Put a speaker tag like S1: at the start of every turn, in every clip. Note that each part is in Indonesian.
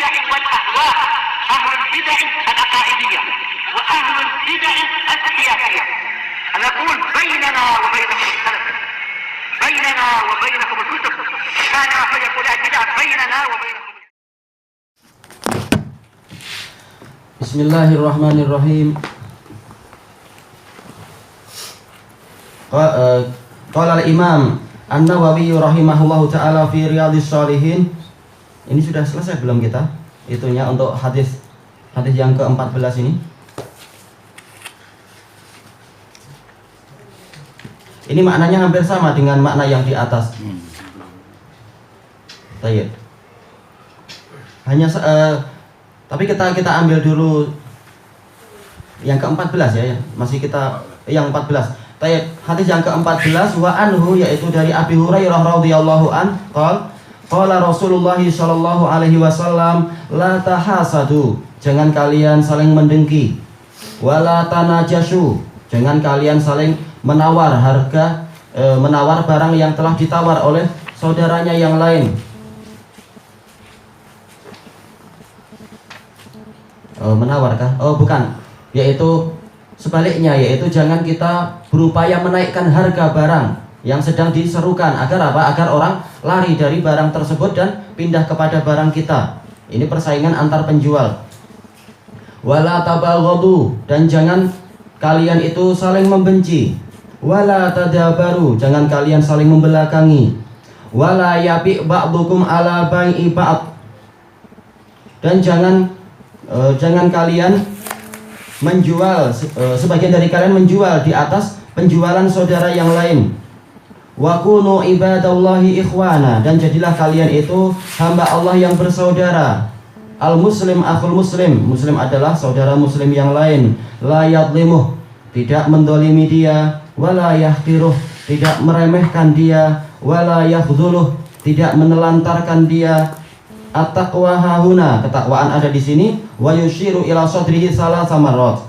S1: البدع والأهواء، أهل البدع العقائدية وأهل البدع السياسية. نقول بيننا وبينكم السلف، بيننا وبينكم الكتب، كان فيقول البدع بيننا وبينكم.
S2: Bismillahirrahmanirrahim. Qala al-Imam An-Nawawi rahimahullahu taala fi Riyadhis Shalihin. Ini sudah selesai belum kita? Itunya untuk hadis yang ke-14 ini. Ini maknanya hampir sama dengan makna yang di atas. Baik. Hanya tapi kita ambil dulu yang ke-14 ya. Masih kita yang 14. Baik, hadis yang ke-14 wa anhu, yaitu dari Abi Hurairah radhiyallahu an, qala Rasulullah sallallahu alaihi wasallam, la tahasadu, jangan kalian saling mendengki, wala tanajashu, jangan kalian saling menawar harga menawar barang yang telah ditawar oleh saudaranya yang lain. Menawarkah? Oh bukan, yaitu sebaliknya, yaitu jangan kita berupaya menaikkan harga barang yang sedang diserukan. Agar apa? Agar orang lari dari barang tersebut dan pindah kepada barang kita. Ini persaingan antar penjual. Wala tabaghadu, dan jangan kalian itu saling membenci. Wala tadabaru, jangan kalian saling membelakangi. Wala yabi' ba'dukum ala bai'i ba'd, dan jangan kalian menjual, sebagian dari kalian menjual di atas penjualan saudara yang lain. Wa kunu ibadallahi ikhwana, dan jadilah kalian itu hamba Allah yang bersaudara. Al muslim akhul muslim, muslim adalah saudara muslim yang lain. La yadlimuh, tidak mendolimi dia. Wala yahqiruh, tidak meremehkan dia. Wala yakhdhuluh, tidak menelantarkan dia. At-taqwa hahuna, ketakwaan ada di sini. Wa yushiru ila sadrihi salasa marrat,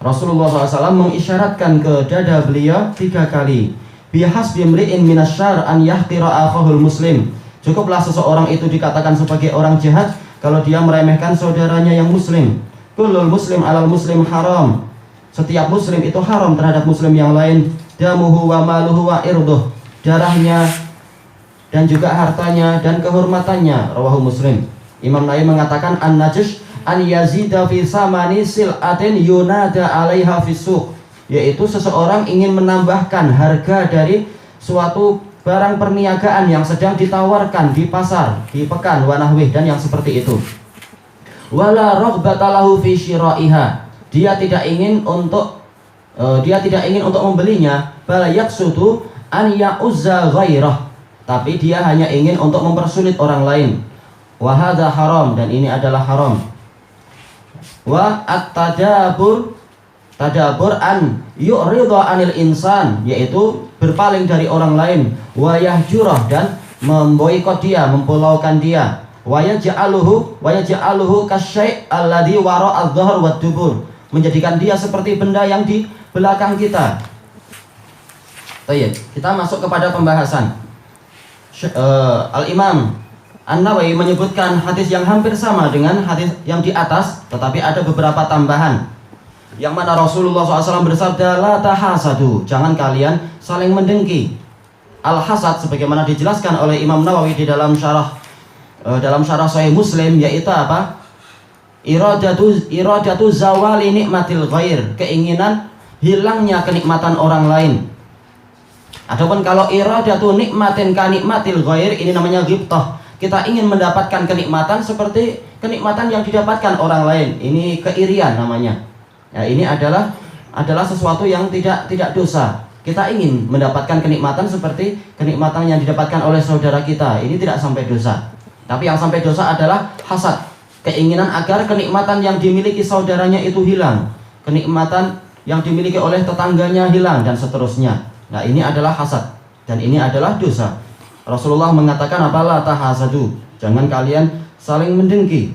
S2: Rasulullah SAW mengisyaratkan ke dada beliau 3 kali. Bihasbi imri'in minasyarr an yahqira akhahul muslim, cukuplah seseorang itu dikatakan sebagai orang jahat kalau dia meremehkan saudaranya yang muslim. Kullul muslim alal muslim haram, setiap muslim itu haram terhadap muslim yang lain. Damuhu wa maluhu wa irduh, darahnya dan juga hartanya dan kehormatannya. Rawahu Muslim. Imam Nawawi mengatakan an-najsh an yazida fi samani sil'atin yunada 'alaiha fi suq, yaitu seseorang ingin menambahkan harga dari suatu barang perniagaan yang sedang ditawarkan di pasar, di pekan, wa nahwih, dan yang seperti itu. Wala raghbata lahu fi syira'iha, dia tidak ingin untuk membelinya. Bal yaqsudu an ya'uzza ghairah, tapi dia hanya ingin untuk mempersulit orang lain. Wa hadza haram, dan ini adalah haram. Wa at-tadabur an yu'ridha 'anil insan, yaitu berpaling dari orang lain. Wa yahjurah, dan memboikot dia, mempulaukan dia. Wa yaj'aluhu kasyai' alladhi wara'a adh-dhahr wad dubur, menjadikan dia seperti benda yang di belakang kita. Baik, kita masuk kepada pembahasan. Al-Imam An-Nawawi menyebutkan hadis yang hampir sama dengan hadis yang di atas, tetapi ada beberapa tambahan. Yang mana Rasulullah SAW bersabda, la tahasadu, jangan kalian saling mendengki. Al-hasad sebagaimana dijelaskan oleh Imam Nawawi di dalam syarah Sahih Muslim, yaitu apa? Iradatu zawali nikmatil ghair, keinginan hilangnya kenikmatan orang lain. Adapun kalau iradatu nikmatin ka nikmatil ghair, ini namanya ghibtah. Kita ingin mendapatkan kenikmatan seperti kenikmatan yang didapatkan orang lain. Ini keirian namanya. Ya, ini adalah sesuatu yang tidak dosa. Kita ingin mendapatkan kenikmatan seperti kenikmatan yang didapatkan oleh saudara kita. Ini tidak sampai dosa. Tapi yang sampai dosa adalah hasad, keinginan agar kenikmatan yang dimiliki saudaranya itu hilang, kenikmatan yang dimiliki oleh tetangganya hilang, dan seterusnya. Nah, ini adalah hasad, dan ini adalah dosa. Rasulullah mengatakan apa? La tahasadu, jangan kalian saling mendengki.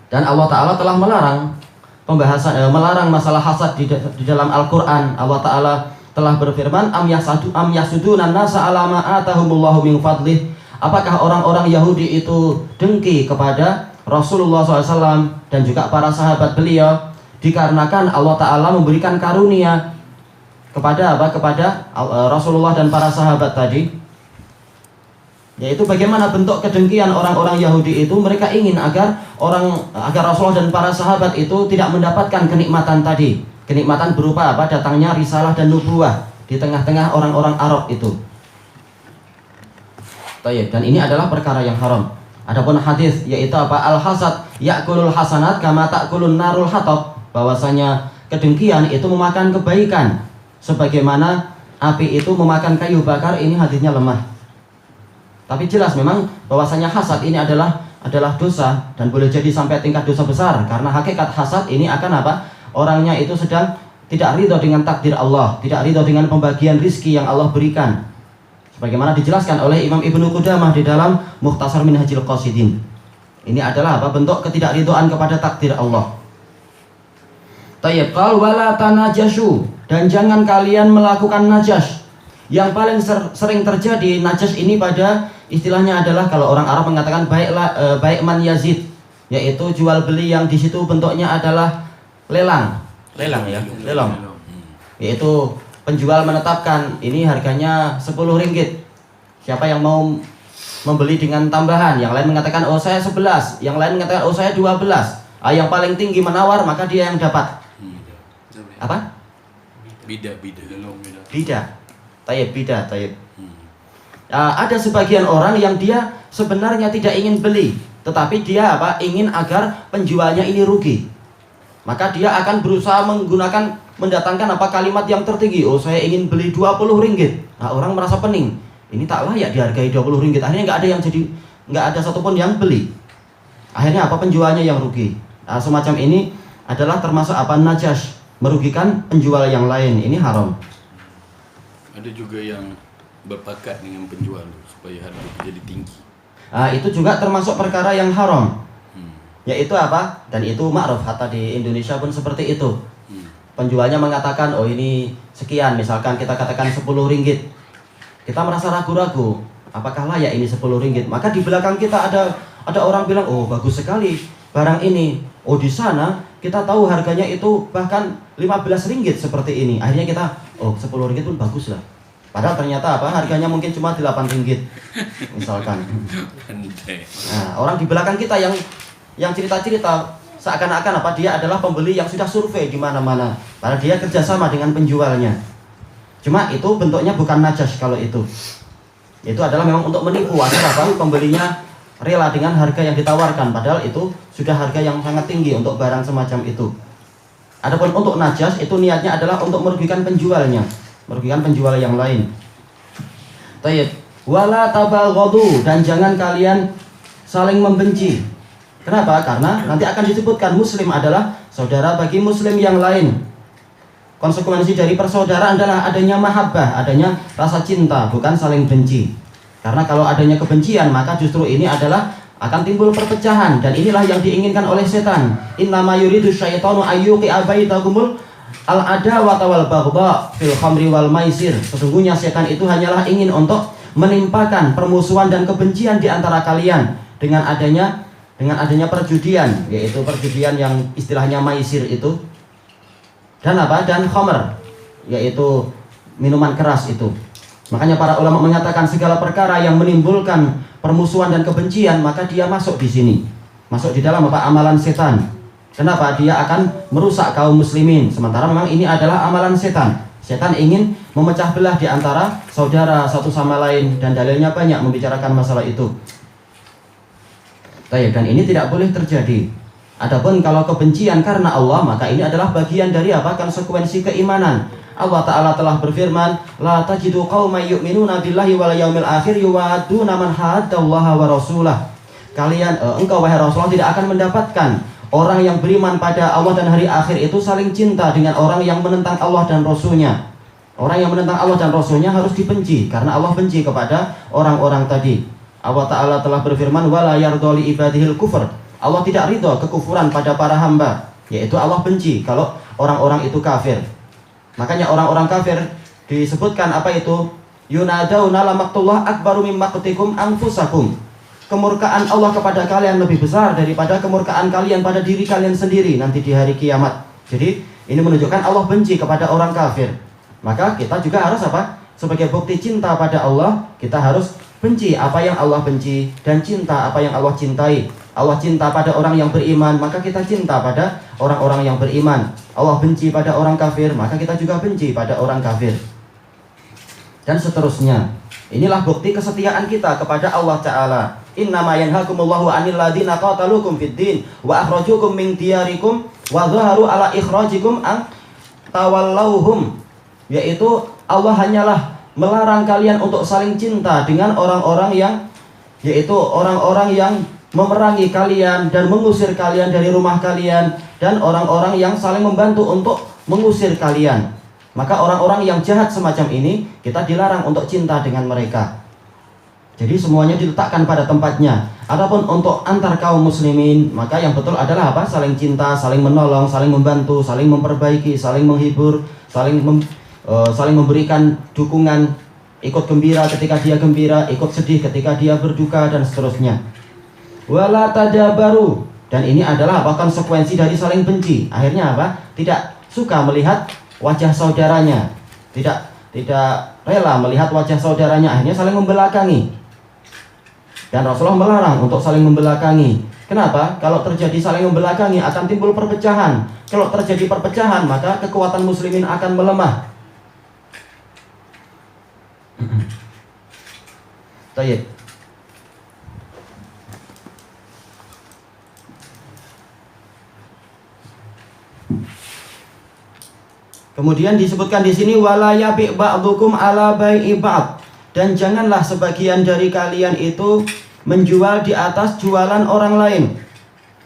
S2: Dan Allah Ta'ala telah melarang masalah hasad di dalam Al-Quran. Allah Ta'ala telah berfirman, am yasuduna nasa ala ma atahumullahu min fadlih, Apakah orang-orang Yahudi itu dengki kepada Rasulullah SAW dan juga para sahabat beliau? Dikarenakan Allah Ta'ala memberikan karunia kepada apa? Kepada Rasulullah dan para sahabat tadi, yaitu bagaimana bentuk kedengkian orang-orang Yahudi itu. Mereka ingin agar Rasulullah dan para sahabat itu tidak mendapatkan kenikmatan tadi. Kenikmatan berupa apa? Datangnya risalah dan nubuwah di tengah-tengah orang-orang Arab itu. Dan ini adalah perkara yang haram. Adapun hadis yaitu apa? Al-hasad ya'kulul hasanat kama ta'kulun narul hatab, bahwasanya kedengkian itu memakan kebaikan sebagaimana api itu memakan kayu bakar. Ini hadisnya lemah. Tapi jelas memang bahwasanya hasad ini adalah dosa dan boleh jadi sampai tingkat dosa besar, karena hakikat hasad ini akan apa? Orangnya itu sedang tidak ridho dengan takdir Allah, tidak ridho dengan pembagian rizki yang Allah berikan, sebagaimana dijelaskan oleh Imam Ibnu Qudamah di dalam Mukhtasar Minhajil Qasidin. Ini adalah apa? Bentuk ketidakridhoan kepada takdir Allah. Tayyib, qal wala tanajashu, dan jangan kalian melakukan najas. Yang paling sering terjadi najas ini pada istilahnya adalah, kalau orang Arab mengatakan baik man yazid, yaitu jual beli yang di situ bentuknya adalah lelang ya, lelang. Yaitu penjual menetapkan ini harganya 10 ringgit. Siapa yang mau membeli dengan tambahan? Yang lain mengatakan oh saya 11, yang lain mengatakan oh saya 12. Yang paling tinggi menawar, maka dia yang dapat. Apa? Bida. Tayyib. Ada sebagian orang yang dia sebenarnya tidak ingin beli, tetapi dia apa? Ingin agar penjualnya ini rugi. Maka dia akan berusaha mendatangkan apa? Kalimat yang tertinggi. Oh saya ingin beli 20 ringgit. Nah, orang merasa pening. Ini tak layak dihargai 20 ringgit. Akhirnya nggak ada satupun yang beli. Akhirnya apa? Penjualnya yang rugi. Nah, semacam ini adalah termasuk apa? Najas, merugikan penjual yang lain. Ini haram.
S3: Ada juga yang berpakat dengan penjual supaya harga jadi tinggi.
S2: Itu juga termasuk perkara yang haram. Yaitu apa? Dan itu ma'ruf, hatta di Indonesia pun seperti itu. Penjualnya mengatakan oh ini sekian, misalkan kita katakan 10 ringgit. Kita merasa ragu-ragu, apakah layak ini 10 ringgit? Maka di belakang kita ada orang bilang oh bagus sekali barang ini. Oh di sana kita tahu harganya itu bahkan 15 ringgit seperti ini. Akhirnya kita oh 10 ringgit pun bagus lah. Padahal ternyata apa? Harganya mungkin cuma 8 ringgit misalkan. Nah, orang di belakang kita yang cerita-cerita seakan-akan apa? Dia adalah pembeli yang sudah survei di mana-mana. Padahal dia kerjasama dengan penjualnya. Cuma itu bentuknya bukan najas kalau itu. Itu adalah memang untuk menipu agar apa? Pembelinya rela dengan harga yang ditawarkan, padahal itu sudah harga yang sangat tinggi untuk barang semacam itu. Adapun untuk najas itu niatnya adalah untuk merugikan penjualnya, merugikan penjual yang lain. Tayyib, wala tabaghadu, dan jangan kalian saling membenci. Kenapa? Karena nanti akan disebutkan muslim adalah saudara bagi muslim yang lain. Konsekuensi dari persaudaraan adalah adanya mahabbah, adanya rasa cinta, bukan saling benci. Karena kalau adanya kebencian, maka justru ini adalah akan timbul perpecahan, dan inilah yang diinginkan oleh setan. Innama yuridu syaitanu ayyuqi'a bainakumul al-adawata wal baghdha fil khamri wal maisir. Sesungguhnya setan itu hanyalah ingin untuk menimpakan permusuhan dan kebencian di antara kalian dengan adanya perjudian, yaitu perjudian yang istilahnya maisir itu, dan apa? Dan khamr, yaitu minuman keras itu. Makanya para ulama mengatakan segala perkara yang menimbulkan permusuhan dan kebencian, maka dia masuk di sini, masuk di dalam apa? Amalan setan. Kenapa? Dia akan merusak kaum muslimin. Sementara memang ini adalah amalan setan. Setan ingin memecah belah di antara saudara satu sama lain, dan dalilnya banyak membicarakan masalah itu. Dan ini tidak boleh terjadi. Adapun kalau kebencian karena Allah, maka ini adalah bagian dari apa? Konsekuensi keimanan. Allah Ta'ala telah berfirman, la tajidu qauman yu'minuna billahi wal yaumil akhir yuwadduna man haddallaha wa rasulah. Engkau wahai Rasulullah tidak akan mendapatkan orang yang beriman pada Allah dan hari akhir itu saling cinta dengan orang yang menentang Allah dan Rasulnya. Orang yang menentang Allah dan Rasulnya harus dibenci, karena Allah benci kepada orang-orang tadi. Allah Ta'ala telah berfirman, wala yarda li ibadihil kufur. Allah tidak ridho kekufuran pada para hamba, yaitu Allah benci kalau orang-orang itu kafir. Makanya orang-orang kafir disebutkan apa itu? Yunadauna lamaktullah akbaru mimmaktikum anfusakum. Kemurkaan Allah kepada kalian lebih besar daripada kemurkaan kalian pada diri kalian sendiri nanti di hari kiamat. Jadi ini menunjukkan Allah benci kepada orang kafir. Maka kita juga harus apa? Sebagai bukti cinta pada Allah, kita harus benci apa yang Allah benci dan cinta apa yang Allah cintai. Allah cinta pada orang yang beriman, maka kita cinta pada orang-orang yang beriman. Allah benci pada orang kafir, maka kita juga benci pada orang kafir. Dan seterusnya. Inilah bukti kesetiaan kita kepada Allah Ta'ala. Innama yanhakumullahu 'anil ladzina qataluukum fid din wa akhrajukum min diyarikum wa dhaharu ala ikhrajikum an tawallauhum. Yaitu Allah hanyalah melarang kalian untuk saling cinta dengan orang-orang yang, yaitu orang-orang yang memerangi kalian dan mengusir kalian dari rumah kalian, dan orang-orang yang saling membantu untuk mengusir kalian. Maka orang-orang yang jahat semacam ini kita dilarang untuk cinta dengan mereka. Jadi semuanya diletakkan pada tempatnya. Adapun untuk antar kaum muslimin, maka yang betul adalah apa? Saling cinta, saling menolong, saling membantu, saling memperbaiki, saling menghibur, saling memberikan dukungan, ikut gembira ketika dia gembira, ikut sedih ketika dia berduka, dan seterusnya. Wala tadabaru, dan ini adalah apa? Konsekuensi dari saling benci. Akhirnya apa? Tidak suka melihat wajah saudaranya, tidak rela melihat wajah saudaranya, akhirnya saling membelakangi. Dan Rasulullah melarang untuk saling membelakangi. Kenapa? Kalau terjadi saling membelakangi akan timbul perpecahan. Kalau terjadi perpecahan, maka kekuatan muslimin akan melemah. Baik. Kemudian disebutkan di sini wala yabi' ba'dukum ala bai'i ba'd, dan janganlah sebagian dari kalian itu menjual di atas jualan orang lain.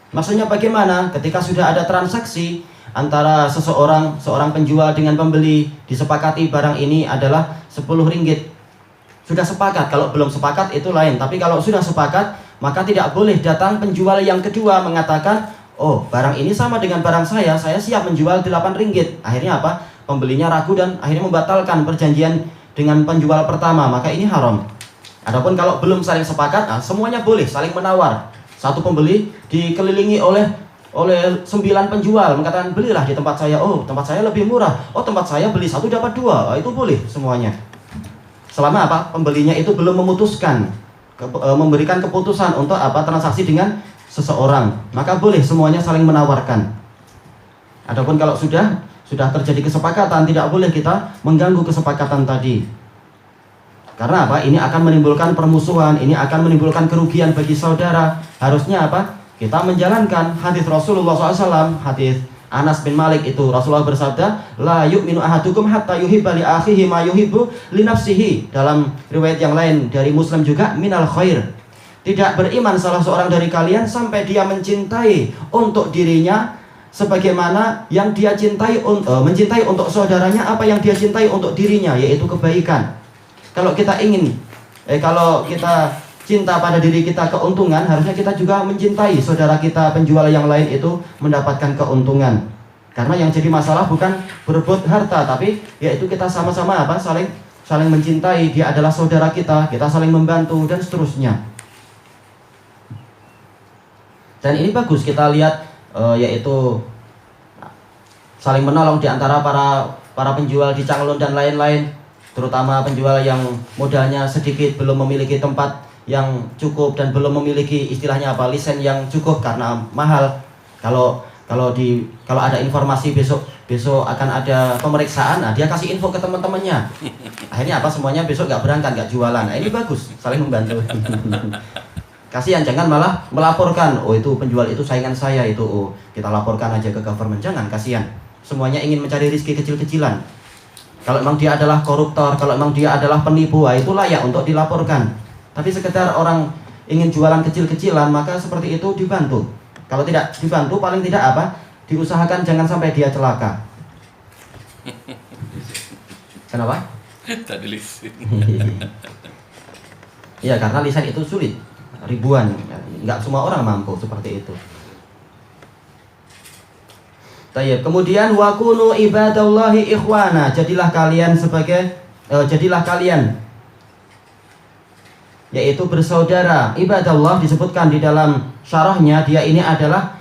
S2: Maksudnya bagaimana? Ketika sudah ada transaksi antara seorang penjual dengan pembeli, disepakati barang ini adalah 10 ringgit. Sudah sepakat, kalau belum sepakat itu lain. Tapi kalau sudah sepakat, maka tidak boleh datang penjual yang kedua mengatakan, oh, barang ini sama dengan barang saya siap menjual 8 ringgit. Akhirnya apa? Pembelinya ragu dan akhirnya membatalkan perjanjian dengan penjual pertama. Maka ini haram. Adapun kalau belum saling sepakat, semuanya boleh saling menawar. Satu pembeli dikelilingi oleh 9 penjual mengatakan, belilah di tempat saya. Oh, tempat saya lebih murah. Oh, tempat saya beli 1 dapat 2. Itu boleh semuanya. Selama apa? Pembelinya itu belum memutuskan, memberikan keputusan untuk apa? Transaksi dengan seseorang, maka boleh semuanya saling menawarkan. Adapun kalau sudah terjadi kesepakatan, tidak boleh kita mengganggu kesepakatan tadi. Karena apa? Ini akan menimbulkan permusuhan, ini akan menimbulkan kerugian bagi saudara. Harusnya apa? Kita menjalankan hadis Rasulullah SAW, hadis Anas bin Malik itu. Rasulullah bersabda, la yu'minu ahadukum hatta yuhibba li akhihi ma yuhibbu li nafsihi. Dalam riwayat yang lain dari Muslim juga, minal khair. Tidak beriman salah seorang dari kalian sampai dia mencintai untuk dirinya sebagaimana yang dia mencintai untuk saudaranya apa yang dia cintai untuk dirinya, yaitu kebaikan. Kalau kita cinta pada diri kita keuntungan, harusnya kita juga mencintai saudara kita penjual yang lain itu mendapatkan keuntungan. Karena yang jadi masalah bukan berebut harta, tapi yaitu kita sama-sama apa? Saling mencintai, dia adalah saudara kita saling membantu dan seterusnya. Dan ini bagus kita lihat yaitu saling menolong di antara para penjual di Changlun dan lain-lain, terutama penjual yang modalnya sedikit, belum memiliki tempat yang cukup dan belum memiliki istilahnya apa? Lisen yang cukup karena mahal. Kalau ada informasi besok akan ada pemeriksaan, dia kasih info ke teman-temannya. Akhirnya apa? Semuanya besok nggak berangkat, nggak jualan. Nah, ini bagus, saling membantu. Kasihan, jangan malah melaporkan, oh itu penjual itu saingan saya itu, oh kita laporkan aja ke government. Jangan, kasihan. Semuanya ingin mencari rezeki kecil-kecilan. Kalau memang dia adalah koruptor, kalau memang dia adalah penipu, itu layak untuk dilaporkan. Tapi sekedar orang ingin jualan kecil-kecilan, maka seperti itu dibantu. Kalau tidak dibantu, paling tidak apa? Diusahakan jangan sampai dia celaka. Kenapa?
S3: Tadi lisin.
S2: Iya, karena lisan itu sulit. Ribuan, nggak semua orang mampu seperti itu. Tayyib. Kemudian wakunu ibadallahi ikhwana, jadilah kalian yaitu bersaudara. Ibadallah disebutkan di dalam syarahnya, dia ini adalah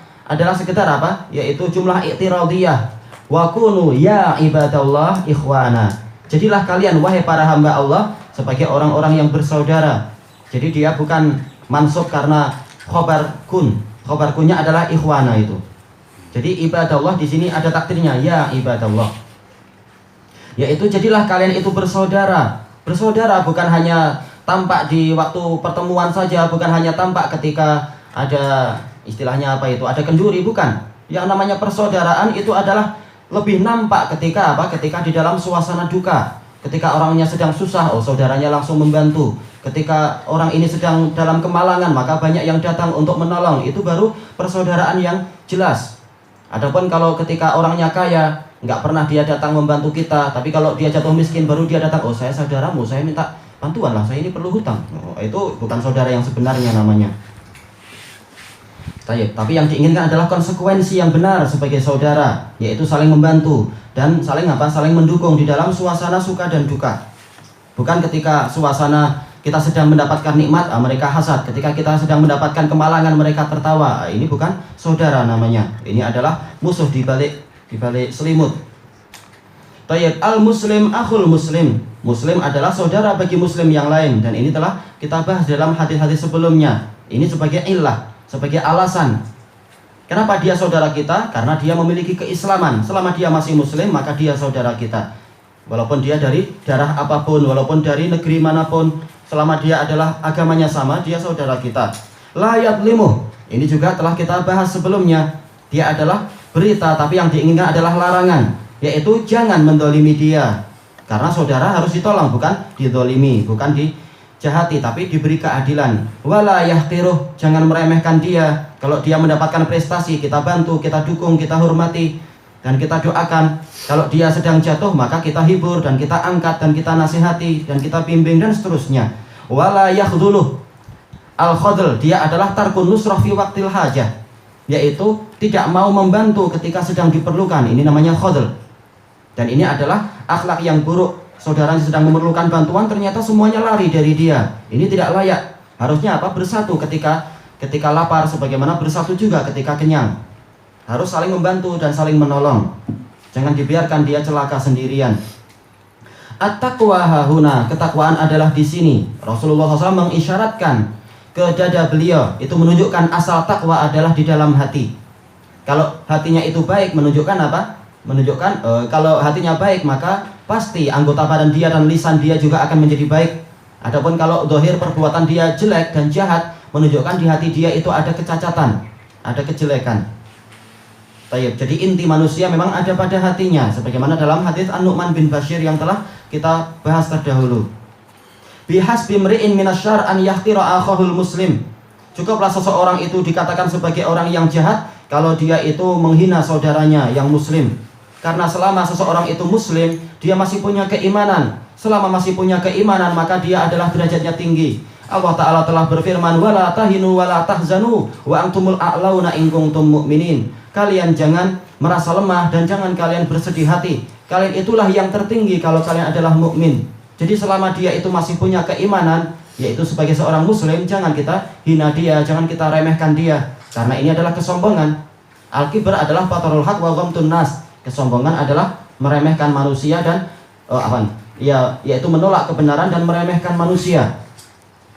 S2: sekedar apa? Yaitu jumlah i'tiradiyah. Wa kunu ya ibadallah ikhwana. Jadilah kalian wahai para hamba Allah sebagai orang-orang yang bersaudara. Jadi dia bukan mansub karena khobar kun. Khobar kunnya adalah ikhwana itu. Jadi ibadallah di sini ada takdirnya ya ibadallah. Yaitu jadilah kalian itu bersaudara. Bersaudara bukan hanya tampak di waktu pertemuan saja, bukan hanya tampak ketika ada istilahnya apa itu, ada kenduri, bukan. Yang namanya persaudaraan itu adalah lebih nampak ketika apa? Ketika di dalam suasana duka. Ketika orangnya sedang susah, oh saudaranya langsung membantu. Ketika orang ini sedang dalam kemalangan, maka banyak yang datang untuk menolong. Itu baru persaudaraan yang jelas. Adapun kalau ketika orangnya kaya, nggak pernah dia datang membantu kita, tapi kalau dia jatuh miskin baru dia datang, oh saya saudaramu, saya minta bantuan lah, saya ini perlu hutang. Oh, itu bukan saudara yang sebenarnya namanya. Tapi yang diinginkan adalah konsekuensi yang benar sebagai saudara, yaitu saling membantu dan saling mendukung di dalam suasana suka dan duka. Bukan ketika suasana kita sedang mendapatkan nikmat, mereka hasad. Ketika kita sedang mendapatkan kemalangan, mereka tertawa. Ini bukan saudara namanya. Ini adalah musuh di balik selimut. Al-muslim akhul muslim. Muslim adalah saudara bagi muslim yang lain, dan ini telah kita bahas dalam hadis-hadis sebelumnya. Ini sebagai illah, sebagai alasan kenapa dia saudara kita, karena dia memiliki keislaman. Selama dia masih muslim, maka dia saudara kita. Walaupun dia dari darah apapun, walaupun dari negeri manapun, selama dia adalah agamanya sama, dia saudara kita. La yadlimuh. Ini juga telah kita bahas sebelumnya. Dia adalah berita, tapi yang diinginkan adalah larangan, yaitu jangan mendolimi dia. Karena saudara harus ditolong, bukan didolimi, bukan dijahati, tapi diberi keadilan. Wala yahqiruh, jangan meremehkan dia. Kalau dia mendapatkan prestasi, kita bantu, kita dukung, kita hormati, dan kita doakan. Kalau dia sedang jatuh, maka kita hibur, dan kita angkat, dan kita nasihati, dan kita bimbing, dan seterusnya. Wala yakhdhuluh. Al-khadl, dia adalah tarkun nusrah fi waqtil hajah, yaitu tidak mau membantu ketika sedang diperlukan. Ini namanya khadl. Dan ini adalah akhlak yang buruk. Saudara yang sedang memerlukan bantuan, ternyata semuanya lari dari dia. Ini tidak layak. Harusnya apa? Bersatu ketika lapar, sebagaimana bersatu juga ketika kenyang. Harus saling membantu dan saling menolong. Jangan dibiarkan dia celaka sendirian. At-taqwa hahuna, ketakwaan adalah di sini. Rasulullah SAW mengisyaratkan ke dada beliau, itu menunjukkan asal takwa adalah di dalam hati. Kalau hatinya itu baik, menunjukkan apa? Menunjukkan kalau hatinya baik, maka pasti anggota badan dia dan lisan dia juga akan menjadi baik. Adapun kalau zahir perbuatan dia jelek dan jahat, menunjukkan di hati dia itu ada kecacatan, ada kejelekan. Jadi inti manusia memang ada pada hatinya, sebagaimana dalam hadis An-Nu'man bin Bashir yang telah kita bahas terdahulu. Bihasbi mri'in minasyar an yahqira akhahul muslim. Cukuplah seseorang itu dikatakan sebagai orang yang jahat kalau dia itu menghina saudaranya yang muslim. Karena selama seseorang itu muslim, dia masih punya keimanan. Selama masih punya keimanan, maka dia adalah derajatnya tinggi. Allah Ta'ala telah berfirman, wala tahinu wala tahzanu wa antumul a'launa in kuntum mu'minin. Kalian jangan merasa lemah dan jangan kalian bersedih hati. Kalian itulah yang tertinggi kalau kalian adalah mukmin. Jadi selama dia itu masih punya keimanan, yaitu sebagai seorang muslim, jangan kita hina dia, jangan kita remehkan dia. Karena ini adalah kesombongan. Al-kibr adalah batarul haq wa ghamtun nas. Kesombongan adalah meremehkan manusia dan yaitu menolak kebenaran dan meremehkan manusia.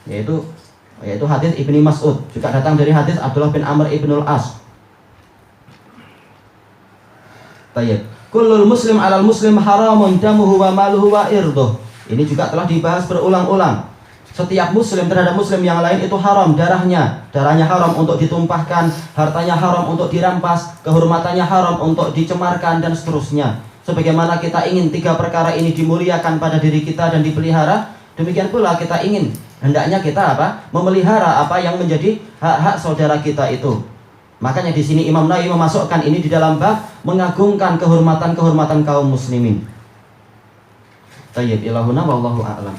S2: Yaitu hadis Ibni Mas'ud, juga datang dari hadis Abdullah bin Amr ibnul As. Kullul muslim alal muslim haramun damuhu wa maluhu wa irduh. Ini juga telah dibahas berulang-ulang. Setiap muslim terhadap muslim yang lain itu haram darahnya. Darahnya haram untuk ditumpahkan, hartanya haram untuk dirampas, kehormatannya haram untuk dicemarkan, dan seterusnya. Sebagaimana kita ingin 3 perkara ini dimuliakan pada diri kita dan dipelihara, demikian pula kita ingin hendaknya kita memelihara apa yang menjadi hak-hak saudara kita itu. Makanya di sini Imam Nawawi memasukkan ini di dalam bab mengagungkan kehormatan kaum muslimin. Tayyib ilahuna wallahu a'lam.